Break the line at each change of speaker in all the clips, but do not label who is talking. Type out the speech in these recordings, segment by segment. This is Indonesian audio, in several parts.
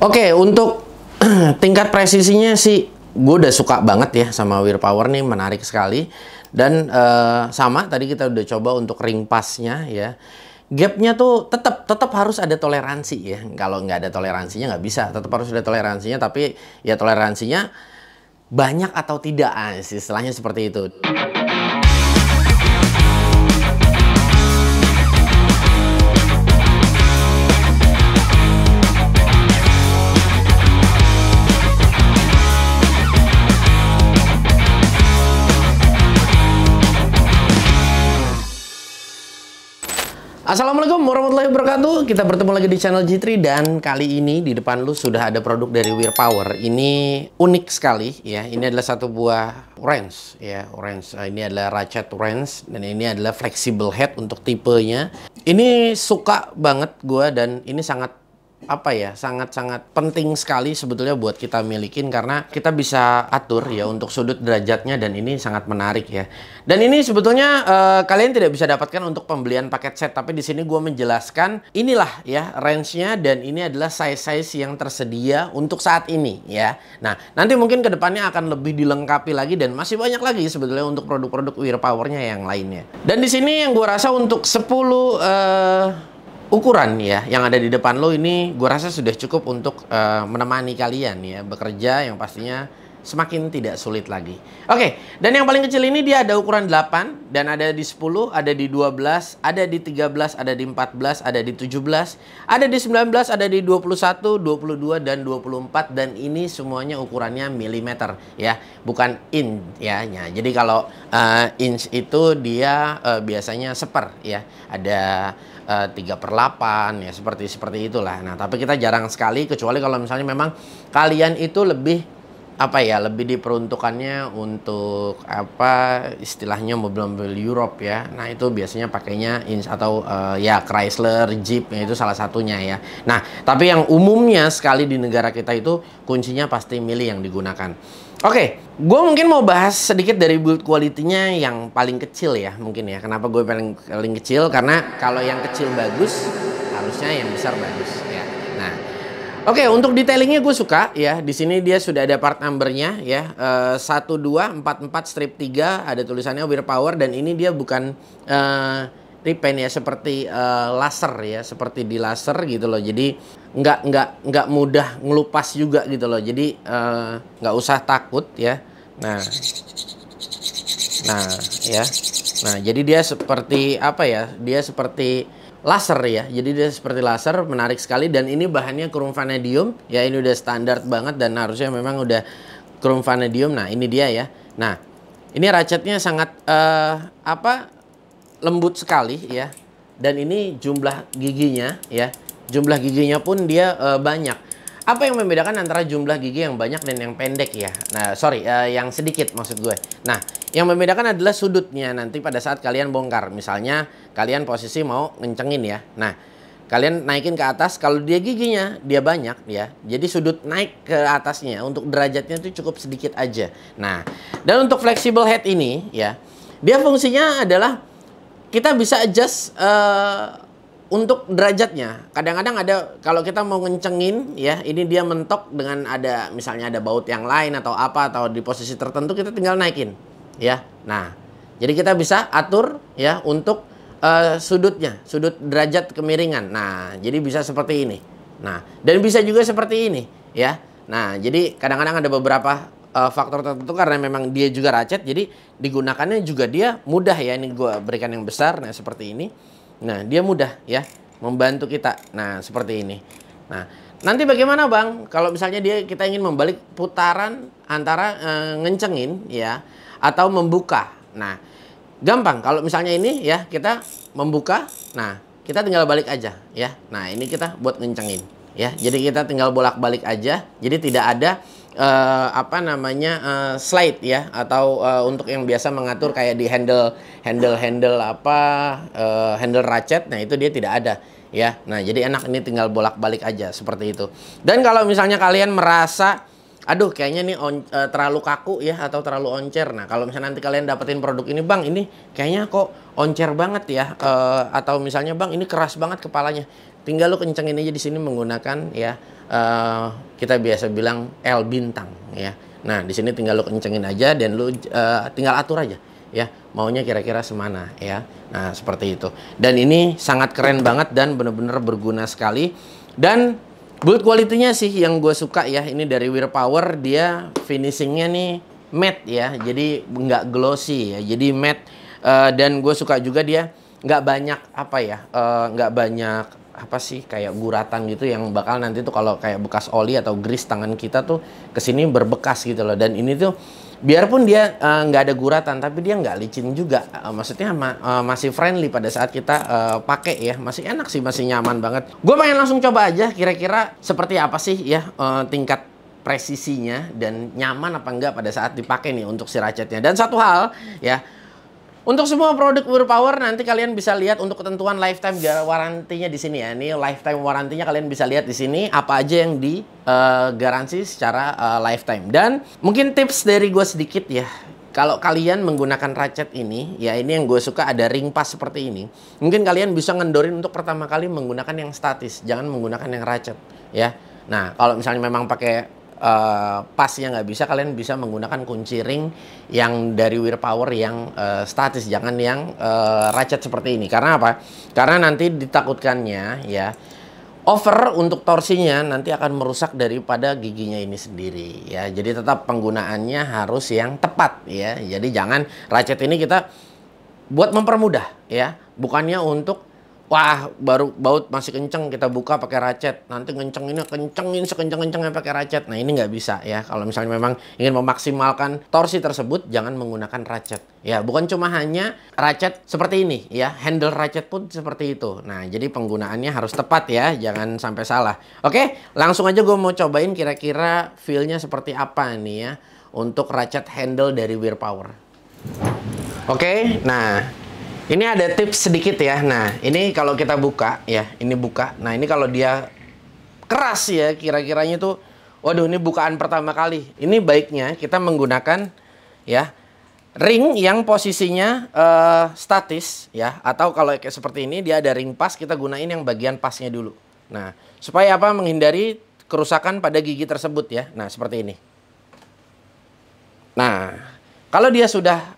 Oke, untuk tingkat presisinya sih gue udah suka banget ya sama Wear Power nih, menarik sekali. Dan sama tadi kita udah coba untuk ring passnya ya. Gapnya tuh tetap harus ada toleransi ya. Kalau nggak ada toleransinya nggak bisa. Tetap harus ada toleransinya, tapi ya toleransinya banyak atau tidak, istilahnya seperti itu. Assalamualaikum warahmatullahi wabarakatuh. Kita bertemu lagi di channel G3 dan kali ini di depan lu sudah ada produk dari Wear Power. Ini unik sekali ya. Ini adalah satu buah wrench ya, wrench. Ini adalah ratchet wrench dan ini adalah flexible head untuk tipenya. Ini suka banget gua dan ini sangat sangat-sangat penting sekali sebetulnya buat kita milikin karena kita bisa atur ya untuk sudut derajatnya dan ini sangat menarik ya. Dan ini sebetulnya kalian tidak bisa dapatkan untuk pembelian paket set, tapi di sini gue menjelaskan inilah ya range-nya dan ini adalah size-size yang tersedia untuk saat ini ya. Nah, nanti mungkin kedepannya akan lebih dilengkapi lagi dan masih banyak lagi sebetulnya untuk produk-produk Wear Power-nya yang lainnya. Dan di sini yang gue rasa untuk 10 ukuran ya yang ada di depan lo ini gue rasa sudah cukup untuk menemani kalian ya bekerja yang pastinya semakin tidak sulit lagi. Oke, dan yang paling kecil ini dia ada ukuran 8 dan ada di 10, ada di 12, ada di 13, ada di 14, ada di 17, ada di 19, ada di 21, 22 dan 24 dan ini semuanya ukurannya milimeter ya, bukan inch ya. Nah, jadi kalau inch itu dia biasanya seper ya. Ada 3/8 ya, seperti itulah. Nah, tapi kita jarang sekali kecuali kalau misalnya memang kalian itu lebih lebih diperuntukannya untuk istilahnya mobil-mobil Europe ya. Nah, itu biasanya pakainya inch atau ya Chrysler, Jeep ya, itu salah satunya ya. Nah, tapi yang umumnya sekali di negara kita itu kuncinya pasti mili yang digunakan. Oke, gue mungkin mau bahas sedikit dari build quality-nya yang paling kecil ya mungkin ya. Kenapa gue paling kecil? Karena kalau yang kecil bagus, harusnya yang besar bagus ya. Nah, oke, untuk detailingnya gue suka ya. Di sini dia sudah ada part numbernya ya. 1244-3 ada tulisannya Wear Power dan ini dia bukan repaint ya, seperti laser ya, seperti di laser gitu loh. Jadi nggak mudah ngelupas juga gitu loh. Jadi nggak usah takut ya. Nah ya. Nah, jadi dia seperti Dia seperti laser ya. Jadi dia seperti laser, menarik sekali dan ini bahannya chrome vanadium ya. Ini udah standar banget dan harusnya memang udah chrome vanadium. Nah, ini dia ya. Nah, ini ratchetnya sangat lembut sekali ya. Dan ini jumlah giginya ya. Jumlah giginya pun dia banyak. Apa yang membedakan antara jumlah gigi yang banyak dan yang pendek ya? Nah, yang sedikit maksud gue. Nah, yang membedakan adalah sudutnya nanti pada saat kalian bongkar. Misalnya kalian posisi mau ngencengin ya. Nah, kalian naikin ke atas, kalau dia giginya dia banyak ya. Jadi sudut naik ke atasnya untuk derajatnya itu cukup sedikit aja. Nah, dan untuk flexible head ini ya, dia fungsinya adalah kita bisa adjust untuk derajatnya. Kadang-kadang ada kalau kita mau ngencengin ya, ini dia mentok dengan misalnya ada baut yang lain atau atau di posisi tertentu kita tinggal naikin ya. Nah, jadi kita bisa atur ya untuk sudutnya, sudut derajat kemiringan. Nah, jadi bisa seperti ini. Nah, dan bisa juga seperti ini ya. Nah, jadi kadang-kadang ada beberapa faktor tertentu karena memang dia juga ratchet, jadi digunakannya juga dia mudah ya. Ini gue berikan yang besar, nah seperti ini. Nah, dia mudah ya membantu kita. Nah, seperti ini. Nah, nanti bagaimana Bang kalau misalnya kita ingin membalik putaran antara ngencengin ya atau membuka. Nah, gampang kalau misalnya ini ya kita membuka. Nah, kita tinggal balik aja ya. Nah, ini kita buat ngencengin ya. Jadi kita tinggal bolak-balik aja. Jadi tidak ada slide ya atau untuk yang biasa mengatur kayak di handle ratchet. Nah, itu dia tidak ada ya. Nah, jadi enak, ini tinggal bolak-balik aja seperti itu. Dan kalau misalnya kalian merasa aduh kayaknya nih terlalu kaku ya atau terlalu oncer. Nah, kalau misalnya nanti kalian dapetin produk ini, Bang, ini kayaknya kok oncer banget ya, atau misalnya, Bang, ini keras banget kepalanya. Tinggal lu kencengin aja di sini menggunakan ya, kita biasa bilang L bintang ya. Nah, di sini tinggal lu kencengin aja dan lu tinggal atur aja ya, maunya kira-kira semana ya. Nah, seperti itu. Dan ini sangat keren banget dan bener-bener berguna sekali. Dan build quality-nya sih yang gue suka ya, ini dari Wear Power, dia finishingnya nih matte ya, jadi nggak glossy ya, jadi matte. Dan gue suka juga dia nggak banyak apa ya, nggak banyak apa sih kayak guratan gitu yang bakal nanti tuh kalau kayak bekas oli atau grease tangan kita tuh kesini berbekas gitu loh. Dan ini tuh biarpun dia nggak ada guratan, tapi dia nggak licin juga. Maksudnya masih friendly pada saat kita pakai ya, masih enak sih, masih nyaman banget. Gue pengen langsung coba aja kira-kira seperti apa sih ya tingkat presisinya dan nyaman apa enggak pada saat dipakai nih untuk si ratchetnya. Dan satu hal ya, untuk semua produk Wear Power nanti kalian bisa lihat untuk ketentuan lifetime warantinya di sini ya. Ini lifetime warantinya kalian bisa lihat di sini apa aja yang di garansi secara lifetime. Dan mungkin tips dari gue sedikit ya. Kalau kalian menggunakan ratchet ini, ya ini yang gue suka ada ring pass seperti ini. Mungkin kalian bisa ngendorin untuk pertama kali menggunakan yang statis, jangan menggunakan yang ratchet ya. Nah, kalau misalnya memang pakai pasnya nggak bisa, kalian bisa menggunakan kunci ring yang dari Wear Power yang statis, jangan yang ratchet seperti ini. Karena apa? Karena nanti ditakutkannya ya, over untuk torsinya nanti akan merusak daripada giginya ini sendiri ya. Jadi tetap penggunaannya harus yang tepat ya. Jadi jangan ratchet ini kita buat mempermudah ya, bukannya untuk wah, baru baut masih kenceng kita buka pakai ratchet, nanti kencengin sekenceng-kencengnya pakai ratchet. Nah, ini nggak bisa ya. Kalau misalnya memang ingin memaksimalkan torsi tersebut, jangan menggunakan ratchet ya. Bukan cuma hanya ratchet seperti ini ya, handle ratchet pun seperti itu. Nah, jadi penggunaannya harus tepat ya, jangan sampai salah. Oke, langsung aja gue mau cobain kira-kira feel-nya seperti apa nih ya untuk ratchet handle dari Wear Power. Oke, nah ini ada tips sedikit ya. Nah, ini kalau kita buka ya, ini buka. Nah, ini kalau dia keras ya, kira-kiranya tuh, waduh, ini bukaan pertama kali. Ini baiknya kita menggunakan ya ring yang posisinya statis ya, atau kalau kayak seperti ini dia ada ring pas, kita gunain yang bagian pasnya dulu. Nah, supaya apa? Menghindari kerusakan pada gigi tersebut ya. Nah, seperti ini. Nah, kalau dia sudah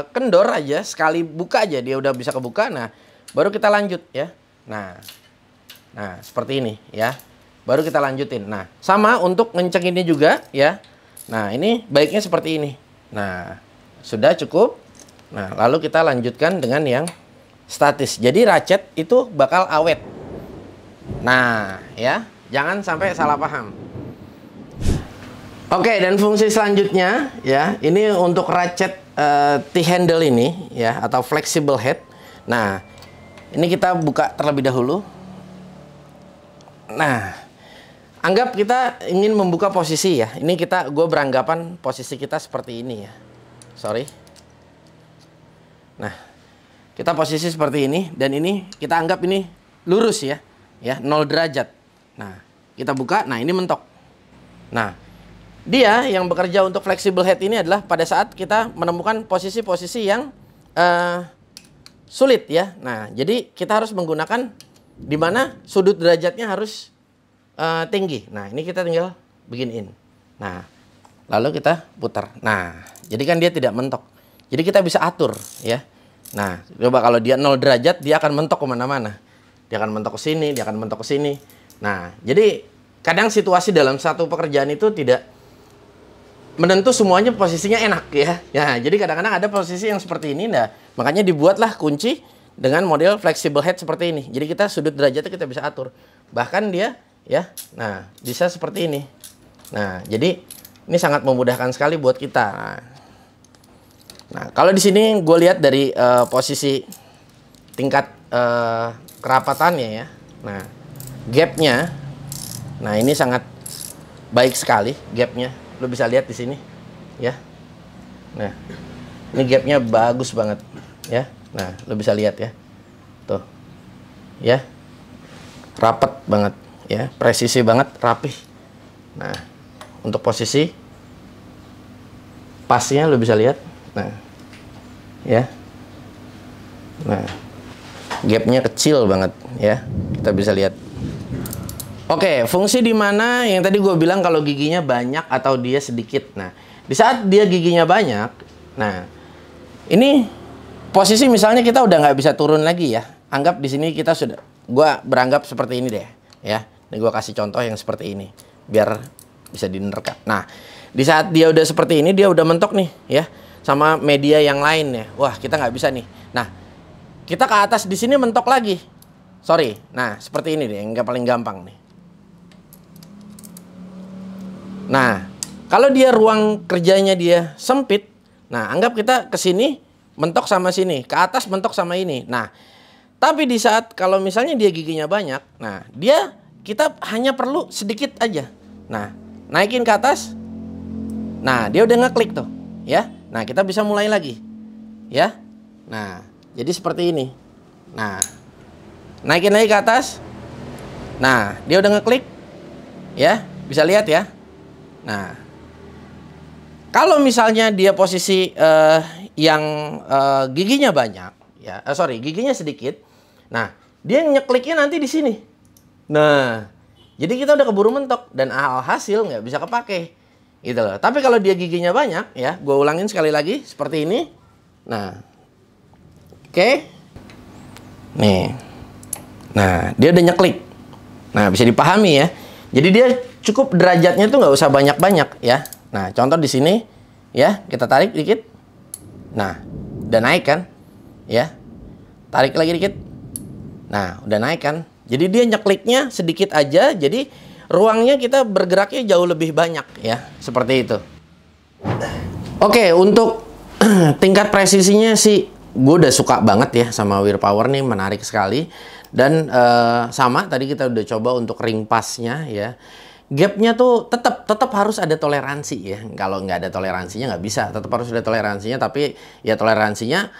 kendor aja, sekali buka aja dia udah bisa kebuka, nah baru kita lanjut ya. Nah seperti ini ya, baru kita lanjutin. Nah, sama untuk ngencenginnya juga ya. Nah, ini baiknya seperti ini. Nah, sudah cukup. Nah, lalu kita lanjutkan dengan yang statis. Jadi ratchet itu bakal awet. Nah, ya, jangan sampai salah paham. Oke, dan fungsi selanjutnya ya, ini untuk ratchet T-handle ini ya, atau flexible head. Nah, ini kita buka terlebih dahulu. Nah, anggap kita ingin membuka posisi ya. Ini gue beranggapan posisi kita seperti ini ya. Sorry. Nah, kita posisi seperti ini, dan ini kita anggap ini lurus ya, 0 derajat. Nah, kita buka, nah ini mentok. Nah, dia yang bekerja untuk flexible head ini adalah pada saat kita menemukan posisi-posisi yang sulit ya. Nah, jadi kita harus menggunakan di mana sudut derajatnya harus tinggi. Nah, ini kita tinggal beginiin. Nah, lalu kita putar. Nah, jadi kan dia tidak mentok. Jadi kita bisa atur ya. Nah, coba kalau dia 0 derajat, dia akan mentok kemana-mana. Dia akan mentok ke sini, dia akan mentok ke sini. Nah, jadi kadang situasi dalam satu pekerjaan itu tidak menentu semuanya posisinya enak ya. Ya, jadi kadang-kadang ada posisi yang seperti ini. Nah, makanya dibuatlah kunci dengan model flexible head seperti ini. Jadi kita sudut derajatnya kita bisa atur. Bahkan dia ya, nah bisa seperti ini. Nah, jadi ini sangat memudahkan sekali buat kita. Nah, kalau di sini gue lihat dari posisi tingkat kerapatannya ya. Nah, gapnya, nah ini sangat baik sekali gapnya. Lo bisa lihat di sini ya. Nah, ini gapnya bagus banget ya. Nah, lo bisa lihat ya, tuh ya, rapet banget ya, presisi banget, rapih. Nah, untuk posisi pasnya lo bisa lihat. Nah, ya. Nah, gapnya kecil banget ya. Kita bisa lihat. Oke, fungsi di mana yang tadi gue bilang kalau giginya banyak atau dia sedikit. Nah, di saat dia giginya banyak, nah ini posisi misalnya kita udah nggak bisa turun lagi ya. Anggap di sini kita sudah, gue beranggap seperti ini deh, ya. Ini gue kasih contoh yang seperti ini, biar bisa dinerka. Nah, di saat dia udah seperti ini, dia udah mentok nih, ya, sama media yang lain ya. Wah, kita nggak bisa nih. Nah, kita ke atas di sini mentok lagi. Sorry. Nah, seperti ini deh, yang paling gampang nih. Nah, kalau dia ruang kerjanya dia sempit, nah anggap kita ke sini mentok sama sini, ke atas mentok sama ini. Nah, tapi di saat kalau misalnya dia giginya banyak, nah kita hanya perlu sedikit aja. Nah, naikin ke atas. Nah, dia udah ngeklik tuh, ya. Nah, kita bisa mulai lagi. Ya. Nah, jadi seperti ini. Nah, naikin lagi ke atas. Nah, dia udah ngeklik. Ya, bisa lihat ya. Nah, kalau misalnya dia posisi yang giginya banyak, ya, giginya sedikit. Nah, dia nyekliknya nanti di sini. Nah, jadi kita udah keburu mentok dan alhasil nggak bisa kepake, gitu loh. Tapi kalau dia giginya banyak, ya, gue ulangin sekali lagi seperti ini. Nah, oke, nih, nah dia udah nyeklik. Nah, bisa dipahami ya. Jadi dia cukup derajatnya tuh nggak usah banyak-banyak ya. Nah, contoh di sini ya, kita tarik dikit. Nah, udah naik kan? Ya. Tarik lagi dikit. Nah, udah naik kan? Jadi dia nyekliknya sedikit aja, jadi ruangnya kita bergeraknya jauh lebih banyak ya, seperti itu. Oke, untuk tingkat presisinya sih gue udah suka banget ya sama Wear Power nih, menarik sekali. Dan sama tadi kita udah coba untuk ring passnya ya. Gapnya tuh tetap harus ada toleransi ya. Kalau nggak ada toleransinya nggak bisa. Tetap harus ada toleransinya, tapi ya toleransinya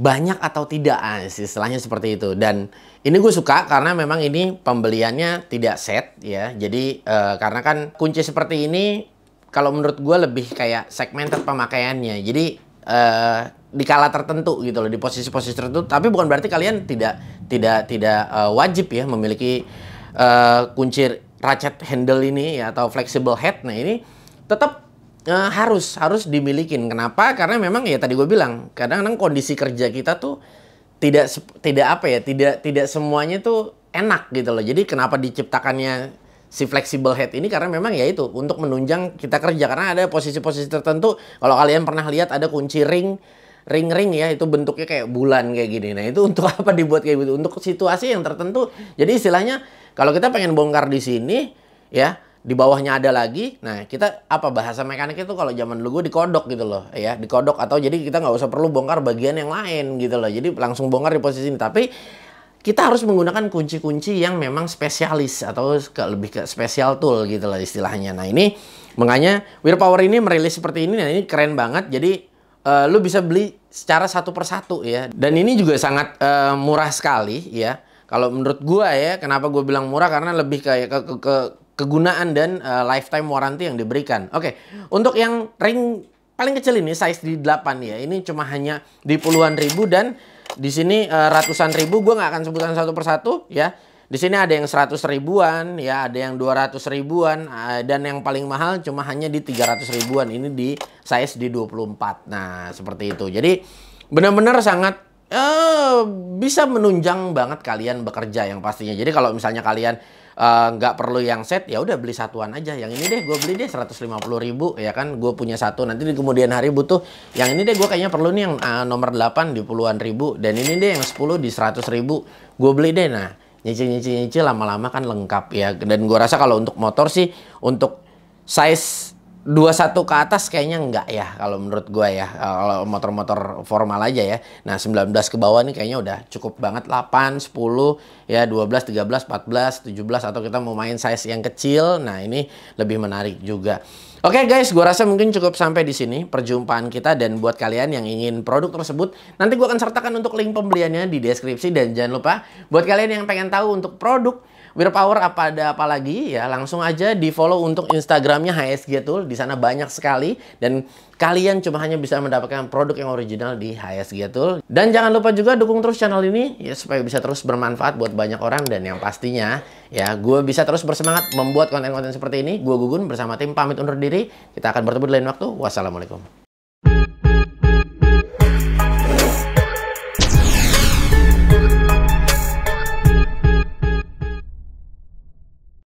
banyak atau tidak, istilahnya seperti itu. Dan ini gue suka karena memang ini pembeliannya tidak set ya. Jadi karena kan kunci seperti ini kalau menurut gue lebih kayak segmented pemakaiannya. Jadi di kala tertentu gitu loh, di posisi-posisi tertentu. Tapi bukan berarti kalian tidak wajib ya memiliki kunci ratchet handle ini ya, atau flexible head. Nah, ini tetap harus dimilikin. Kenapa? Karena memang ya tadi gue bilang, kadang-kadang kondisi kerja kita tuh tidak semuanya tuh enak gitu loh. Jadi kenapa diciptakannya si flexible head ini, karena memang ya itu untuk menunjang kita kerja. Karena ada posisi-posisi tertentu, kalau kalian pernah lihat ada kunci ring ya, itu bentuknya kayak bulan kayak gini. Nah, itu untuk apa dibuat kayak gitu? Untuk situasi yang tertentu. Jadi istilahnya kalau kita pengen bongkar di sini ya, di bawahnya ada lagi. Nah, kita apa bahasa mekanik itu kalau zaman dulu gue dikodok gitu loh ya, dikodok, atau jadi kita nggak usah perlu bongkar bagian yang lain gitu loh. Jadi langsung bongkar di posisi ini. Tapi kita harus menggunakan kunci-kunci yang memang spesialis atau lebih ke special tool gitu loh istilahnya. Nah, ini makanya Wear Power ini merilis seperti ini. Nah, ini keren banget. Jadi lu bisa beli secara satu persatu ya. Dan ini juga sangat murah sekali ya. Kalau menurut gua ya, kenapa gue bilang murah, karena lebih kayak kegunaan dan lifetime warranty yang diberikan. Oke, untuk yang ring paling kecil ini size di 8 ya. Ini cuma hanya di puluhan ribu, dan di sini ratusan ribu. Gue nggak akan sebutkan satu persatu ya. Di sini ada yang 100 ribuan ya, ada yang 200 ribuan, dan yang paling mahal cuma hanya di 300 ribuan. Ini di size di 24. Nah, seperti itu. Jadi benar-benar sangat bisa menunjang banget kalian bekerja yang pastinya. Jadi kalau misalnya kalian nggak perlu yang set, ya udah beli satuan aja. Yang ini deh gue beli deh 150 ribu ya kan, gue punya satu. Nanti di kemudian hari butuh yang ini deh, gue kayaknya perlu nih yang nomor 8 di puluhan ribu, dan ini deh yang 10 di 100 ribu gue beli deh. Nah, nyicil lama-lama kan lengkap ya. Dan gue rasa kalau untuk motor sih, untuk size 21 ke atas kayaknya enggak ya kalau menurut gue ya. Kalau motor-motor formal aja ya. Nah, 19 ke bawah nih kayaknya udah cukup banget. 8, 10 ya, 12, 13, 14, 17, atau kita mau main size yang kecil. Nah, ini lebih menarik juga. Oke guys, gue rasa mungkin cukup sampai di sini perjumpaan kita. Dan buat kalian yang ingin produk tersebut, nanti gue akan sertakan untuk link pembeliannya di deskripsi. Dan jangan lupa buat kalian yang pengen tahu untuk produk Willpower ada apa lagi ya, langsung aja di follow untuk Instagramnya HSG Tool. Di sana banyak sekali dan kalian cuma hanya bisa mendapatkan produk yang original di HSG Tool. Dan jangan lupa juga dukung terus channel ini ya supaya bisa terus bermanfaat buat banyak orang, dan yang pastinya ya gue bisa terus bersemangat membuat konten-konten seperti ini. Gue Gugun bersama tim pamit undur diri. Kita akan bertemu di lain waktu. Wassalamualaikum.